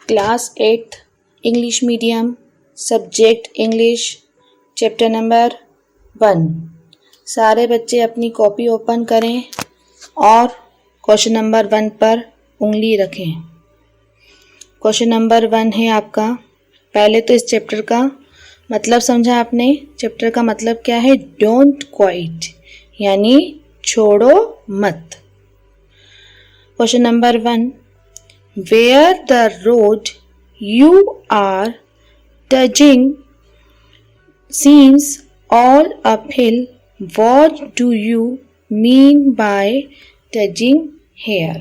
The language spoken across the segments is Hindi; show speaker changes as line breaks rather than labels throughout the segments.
Class 8 English medium subject English chapter number 1। सारे बच्चे अपनी कॉपी ओपन करें और क्वेश्चन नंबर 1 पर उंगली रखें। क्वेश्चन नंबर 1 है आपका। पहले तो इस चैप्टर का मतलब समझा आपने। चैप्टर का मतलब क्या है? डोंट क्वाइट, यानी छोड़ो मत। Question number 1, where the road you are touching seems all uphill, what do you mean by touching here?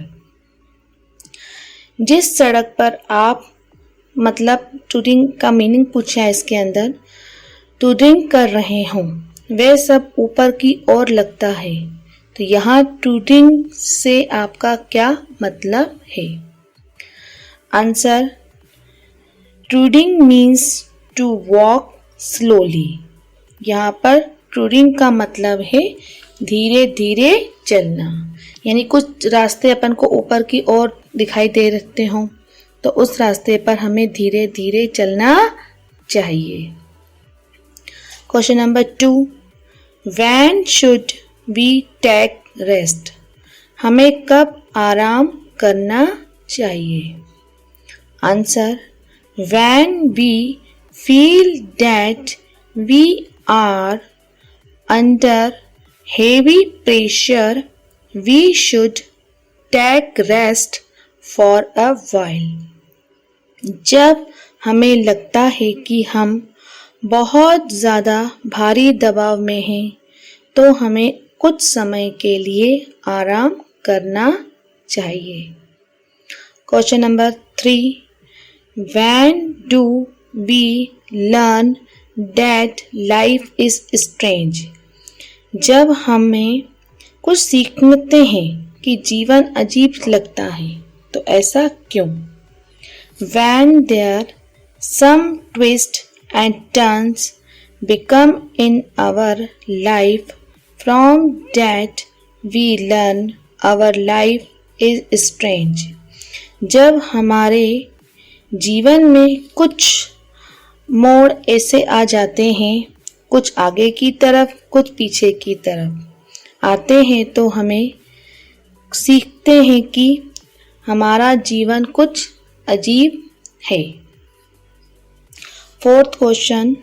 जिस सड़क पर आप मतलब टूरिंग का मीनिंग पूछा है इसके अंदर, टूरिंग कर रहे हों वह सब ऊपर की ओर लगता है, तो यहाँ टूरिंग से आपका क्या मतलब है? Answer, trudging means to walk slowly. यहाँ पर ट्रूडिंग का मतलब है धीरे धीरे चलना, यानी कुछ रास्ते अपन को ऊपर की ओर दिखाई दे रहे हों तो उस रास्ते पर हमें धीरे धीरे चलना चाहिए। Question number 2, when should we take rest? हमें कब आराम करना चाहिए? Answer, when we feel that we are under heavy pressure, we should take rest for a while. जब हमें लगता है कि हम बहुत ज़्यादा भारी दबाव में हैं, तो हमें कुछ समय के लिए आराम करना चाहिए। Question number 3, when do we learn that life is strange? जब हमें कुछ सीखते हैं कि जीवन अजीब लगता है, तो ऐसा क्यों? When there some twists and turns become in our life, from that we learn our life is strange. जब हमारे जीवन में कुछ मोड़ ऐसे आ जाते हैं, कुछ आगे की तरफ कुछ पीछे की तरफ आते हैं, तो हमें सीखते हैं कि हमारा जीवन कुछ अजीब है। 4th question,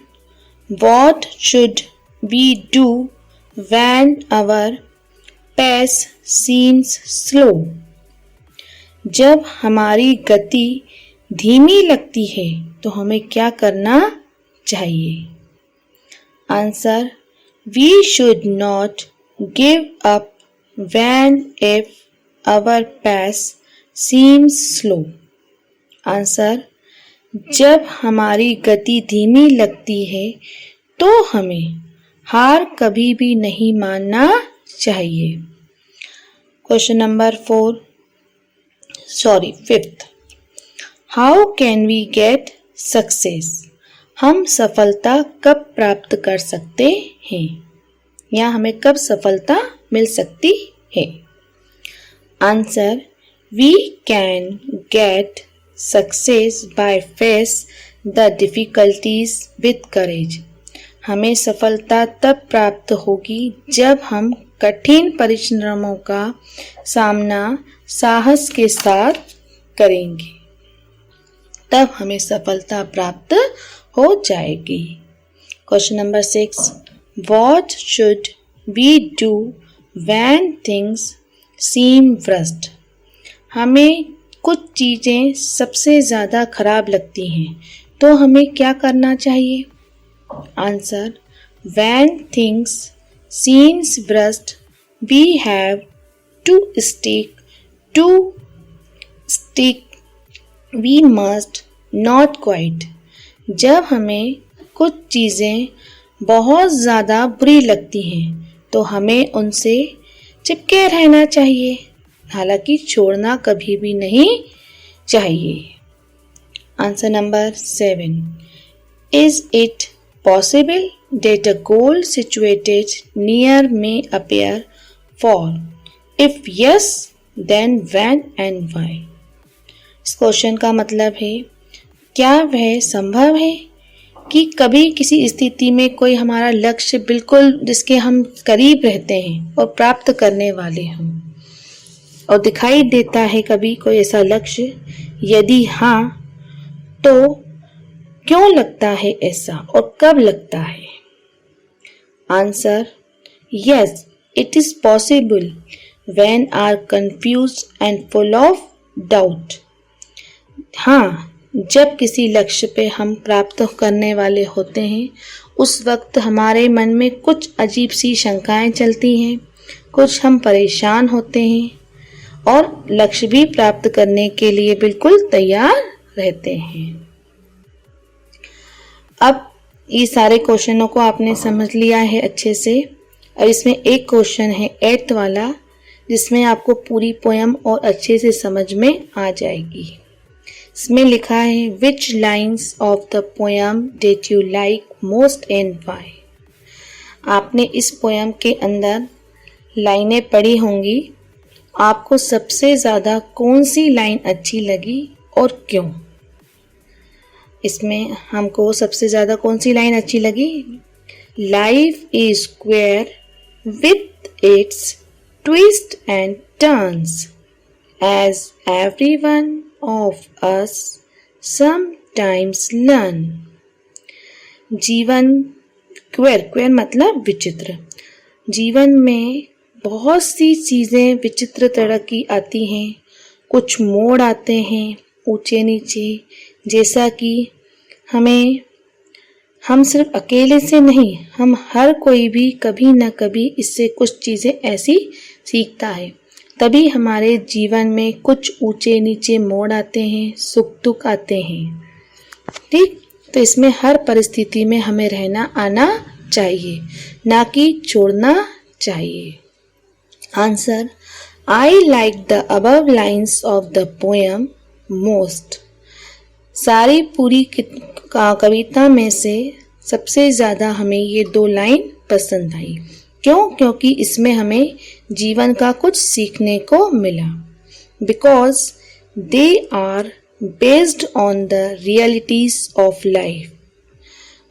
what should we do when our pace seems slow? जब हमारी गति धीमी लगती है तो हमें क्या करना चाहिए? Answer, we should not give up when if our pace seems slow. Answer, जब हमारी गति धीमी लगती है तो हमें हार कभी भी नहीं मानना चाहिए। Question number 5th, how can we get success? हम सफलता कब प्राप्त कर सकते हैं, या हमें कब सफलता मिल सकती है? Answer, we can get success by face the difficulties with courage. हमें सफलता तब प्राप्त होगी जब हम कठिन परिश्रमों का सामना साहस के साथ करेंगे, तब हमें सफलता प्राप्त हो जाएगी। Question number 6, what should we do when things seem worst? हमें कुछ चीज़ें सबसे ज़्यादा खराब लगती हैं, तो हमें क्या करना चाहिए? Answer, when things seems worst we have to stick we must not quite. जब हमें कुछ चीज़ें बहुत ज़्यादा बुरी लगती हैं तो हमें उनसे चिपके रहना चाहिए, हालांकि छोड़ना कभी भी नहीं चाहिए। Answer number 7, is it possible that a goal situated near may appear far? If yes, then when and why? इस क्वेश्चन का मतलब है क्या वह संभव है कि कभी किसी स्थिति में कोई हमारा लक्ष्य बिल्कुल जिसके हम करीब रहते हैं और प्राप्त करने वाले हों और दिखाई देता है कभी कोई ऐसा लक्ष्य? यदि हाँ, तो क्यों लगता है ऐसा और कब लगता है? Answer: yes, it is possible when are confused and full of doubt. हाँ, जब किसी लक्ष्य पे हम प्राप्त करने वाले होते हैं उस वक्त हमारे मन में कुछ अजीब सी शंकाएं चलती हैं, कुछ हम परेशान होते हैं और लक्ष्य भी प्राप्त करने के लिए बिल्कुल तैयार रहते हैं। अब ये सारे क्वेश्चनों को आपने समझ लिया है अच्छे से। और इसमें एक क्वेश्चन है 8th वाला जिसमें आपको पूरी पोयम और अच्छे से समझ में आ जाएगी। इसमें लिखा है which lines of the poem did you like most and why. आपने इस पोयम के अंदर लाइनें पढ़ी होंगी, आपको सबसे ज़्यादा कौन सी लाइन अच्छी लगी और क्यों? इसमें हमको सबसे ज़्यादा कौन सी लाइन अच्छी लगी? Life is square with its twist and turns, as every one of us sometimes learn. जीवन क्वेर मतलब विचित्र। जीवन में बहुत सी चीज़ें विचित्र तरह की आती हैं, कुछ मोड़ आते हैं ऊंचे नीचे, जैसा कि हम सिर्फ अकेले से नहीं, हम हर कोई भी कभी न कभी इससे कुछ चीज़ें ऐसी सीखता है। तभी हमारे जीवन में कुछ ऊंचे नीचे मोड़ आते हैं, सुख दुख आते हैं। ठीक, तो इसमें हर परिस्थिति में हमें रहना आना चाहिए, ना कि छोड़ना चाहिए। Answer: I like the above lines of the poem most. सारी पूरी कविता में से सबसे ज़्यादा हमें ये 2 लाइन पसंद आई। क्यों? क्योंकि इसमें हमें जीवन का कुछ सीखने को मिला। Because they are based on the realities of life.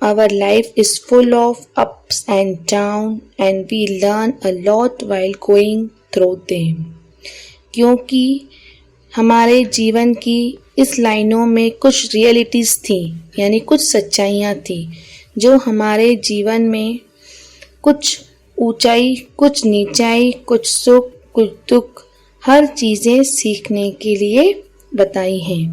Our life is full of ups and down and we learn a lot while going through them. क्योंकि हमारे जीवन की इस लाइनों में कुछ रियलिटीज थी, यानी कुछ सच्चाइयाँ थी जो हमारे जीवन में कुछ ऊंचाई, कुछ नीचाई, कुछ सुख, कुछ दुख, हर चीज़ें सीखने के लिए बताई हैं।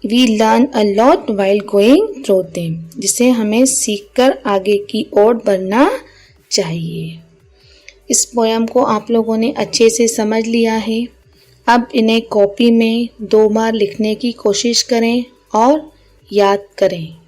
We learn a lot while going through them, जिसे हमें सीखकर आगे की ओर बढ़ना चाहिए। इस पोयम को आप लोगों ने अच्छे से समझ लिया है। अब इन्हें कॉपी में 2 बार लिखने की कोशिश करें और याद करें।